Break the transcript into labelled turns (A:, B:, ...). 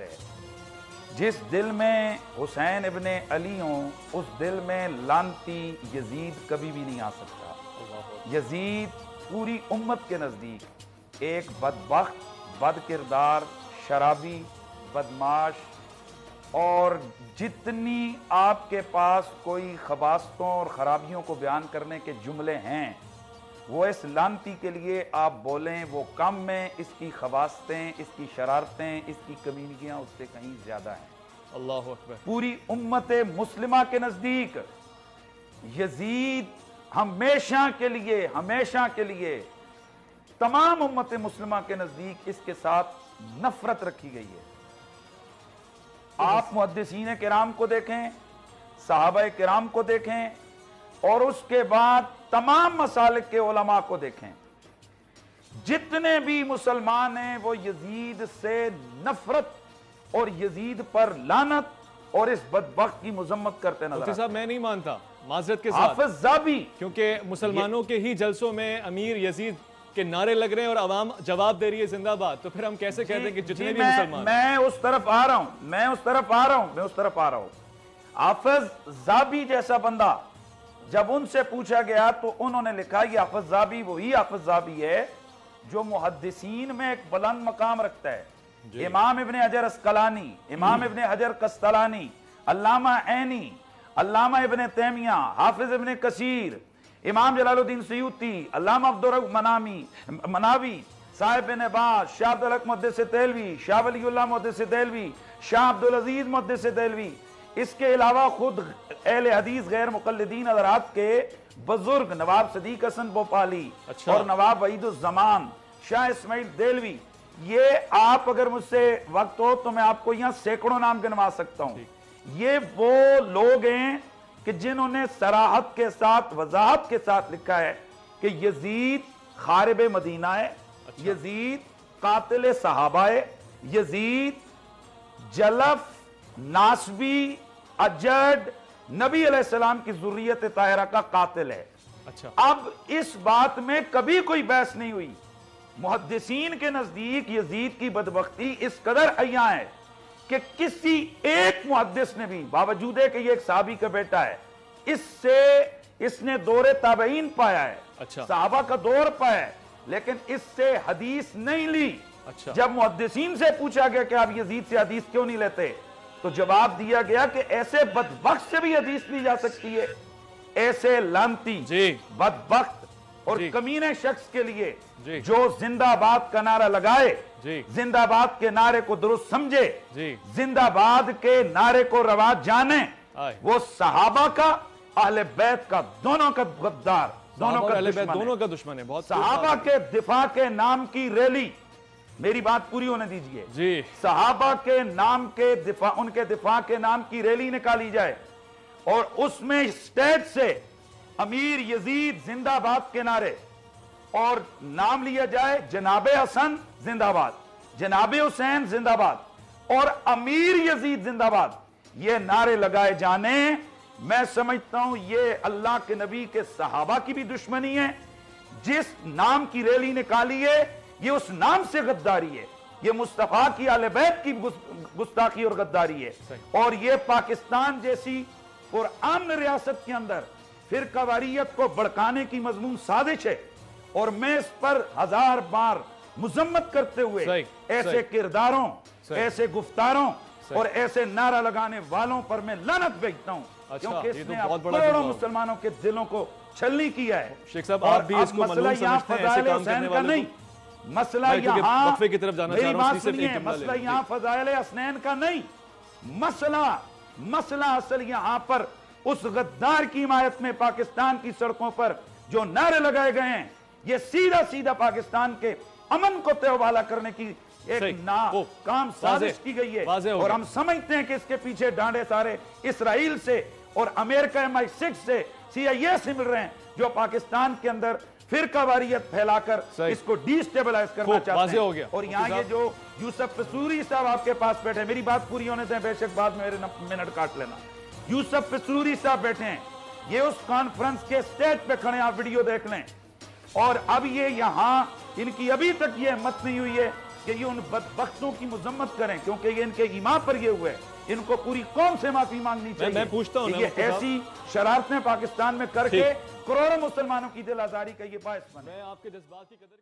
A: ہے جس دل میں حسین ابن علی ہوں اس دل میں لانتی یزید کبھی بھی نہیں آ سکتا۔ یزید پوری امت کے نزدیک ایک بدبخت، بد کردار، شرابی، بدماش، اور جتنی آپ کے پاس کوئی خباثتوں اور خرابیوں کو بیان کرنے کے جملے ہیں وہ اس لانتی کے لیے آپ بولیں وہ کم ہیں، اس کی خباثتیں، اس کی شرارتیں، اس کی کمینگیاں اس سے کہیں زیادہ ہیں۔
B: اللہ اکبر۔
A: پوری امت مسلمہ کے نزدیک یزید ہمیشہ کے لیے تمام امت مسلمہ کے نزدیک اس کے ساتھ نفرت رکھی گئی ہے۔ آپ محدثین کرام کو دیکھیں، صحابہ کرام کو دیکھیں، اور اس کے بعد تمام مسالک کے علماء کو دیکھیں، جتنے بھی مسلمان ہیں وہ یزید سے نفرت اور یزید پر لعنت اور اس بدبخت کی مذمت کرتے نظر آتے ہیں۔
B: صاحب میں نہیں مانتا معذرت کے ساتھ،
A: حافظ زابی،
B: کیونکہ مسلمانوں کے ہی جلسوں میں امیر یزید کے نعرے لگ رہے ہیں اور عوام جواب دے رہی ہے زندہ باد، تو پھر ہم کیسے کہتے ہیں کہ جتنے بھی مسلمان؟
A: میں اس طرف آ رہا ہوں۔ حافظ زابی جیسا بندہ جب ان سے پوچھا گیا تو انہوں نے لکھا یہ حافظ زابی وہی حافظ زابی ہے جو محدثین میں ایک بلند مقام رکھتا ہے۔ امام ابن حجر اسقلانی، امام ابن حجر قسطلانی، علامہ عینی، علامہ ابن تیمیہ، حافظ ابن کثیر، امام جلال الدین سیوطی، علامہ عبدالرؤف مناوی، صاحب بن باز، شاہ عبدالحق محدث دہلوی، شاہ ولی اللہ محدث دہلوی، شاہ عبدالعزیز محدث دہلوی، اس کے علاوہ خود اہل حدیث غیر مقلدین حضرات کے بزرگ نواب صدیق حسن بھوپالی اور نواب وحید الزمان، شاہ اسماعیل دہلوی، یہ آپ اگر مجھ سے وقت ہو تو میں آپ کو یہاں سینکڑوں نام گنوا سکتا ہوں۔ یہ وہ لوگ ہیں کہ جنہوں نے صراحت کے ساتھ، وضاحت کے ساتھ لکھا ہے کہ یزید خارب مدینہ ہے، یزید قاتل صحابہ ہے، یزید جلف، ناسبی، اجڈ، نبی علیہ السلام کی ذریت طاہرہ کا قاتل ہے۔ اب اس بات میں کبھی کوئی بحث نہیں ہوئی۔ محدثین کے نزدیک یزید کی بدبختی اس قدر عیاں ہے کہ کسی ایک محدث نے بھی، باوجود ہے کہ یہ ایک صحابی کا بیٹا ہے، اس نے دور تابعین پایا ہے، صحابہ کا دور پایا ہے، لیکن اس سے حدیث نہیں لی۔ جب محدثین سے پوچھا گیا کہ آپ یزید سے حدیث کیوں نہیں لیتے تو جواب دیا گیا کہ ایسے بدبخت سے بھی حدیث لی جا سکتی ہے، ایسے لعنتی بدبخت اور کمینے شخص کے لیے جو زندہ باد کا نعرہ لگائے، زندہ باد کے نعرے کو درست سمجھے، زندہ باد کے نعرے کو رواج جانے، وہ صحابہ کا، اہل بیت کا، دونوں کا غدار،
B: دونوں کا دشمن ہے۔
A: صحابہ کے دفاع کے نام کی ریلی، میری بات پوری ہونے دیجئے، صحابہ کے نام کے دفاع، ان کے دفاع کے نام کی ریلی نکالی جائے اور اس میں اسٹیج سے امیر یزید زندہ باد کے نعرے اور نام لیا جائے جناب حسن زندہ باد، جناب حسین زندہ باد اور امیر یزید زندہ باد، یہ نعرے لگائے جانے، میں سمجھتا ہوں یہ اللہ کے نبی کے صحابہ کی بھی دشمنی ہے۔ جس نام کی ریلی نکالی ہے یہ اس نام سے غداری ہے، یہ مصطفیٰ کی اہل بیت کی گستاخی اور غداری ہے، اور یہ پاکستان جیسی پرامن ریاست کے اندر فرقہ واریت کو بڑھکانے کی مضمون سازش ہے، اور میں اس پر ہزار بار مذمت کرتے ہوئے ایسے کرداروں، ایسے گفتاروں اور ایسے نعرہ لگانے والوں پر میں لعنت بھیجتا ہوں، کیونکہ اس نے کروڑوں مسلمانوں کے دلوں کو چھلنی کیا ہے۔
B: شیخ صاحب آپ بھی اس کو ملعون سمجھتے ہیں ایسے کام کرنے والے کو؟
A: مسئلہ یہاں،
B: وقفے کی طرف جانا چاہ رہا ہوں،
A: مسئلہ یہاں فضائل حسنین کا نہیں، مسئلہ اصل یہاں پر اس غدار کی حمایت میں پاکستان کی سڑکوں پر جو نعرے لگائے گئے ہیں، یہ سیدھا پاکستان کے امن کو تہوالا کرنے کی ایک ناکام سازش کی گئی ہے، اور ہم سمجھتے ہیں کہ اس کے پیچھے ڈانڈے سارے اسرائیل سے اور امریکہ MI6 سے، CIA سے مل رہے ہیں، جو پاکستان کے اندر فرقہ واریت پھیلا کر اس کو ڈیسٹیبلائز کرنا چاہتے ہیں۔ اور یہاں یہ جو یوسف پسوری صاحب آپ کے پاس بیٹھے ہیں، میری بات پوری ہونے دیں، بے شک بعد میں میرے منٹ کاٹ لینا، یوسف پسوری صاحب بیٹھے ہیں، یہ اس کانفرنس کے سٹیج پہ کھڑے ہیں، آپ ویڈیو دیکھ لیں، اور اب یہ یہاں ان کی ابھی تک یہ ہمت نہیں ہوئی ہے کہ یہ ان بدبختوں کی مذمت کریں کیونکہ یہ ان کے ایمان پر یہ ہوئے، ان کو پوری قوم سے معافی مانگنی چاہیے۔
B: میں پوچھتا ہوں
A: کہ یہ ایسی شرارتیں پاکستان میں کر کے کروڑوں مسلمانوں کی دل آزاری کا یہ باعث بنے۔
B: میں آپ کے جذبات کی قدر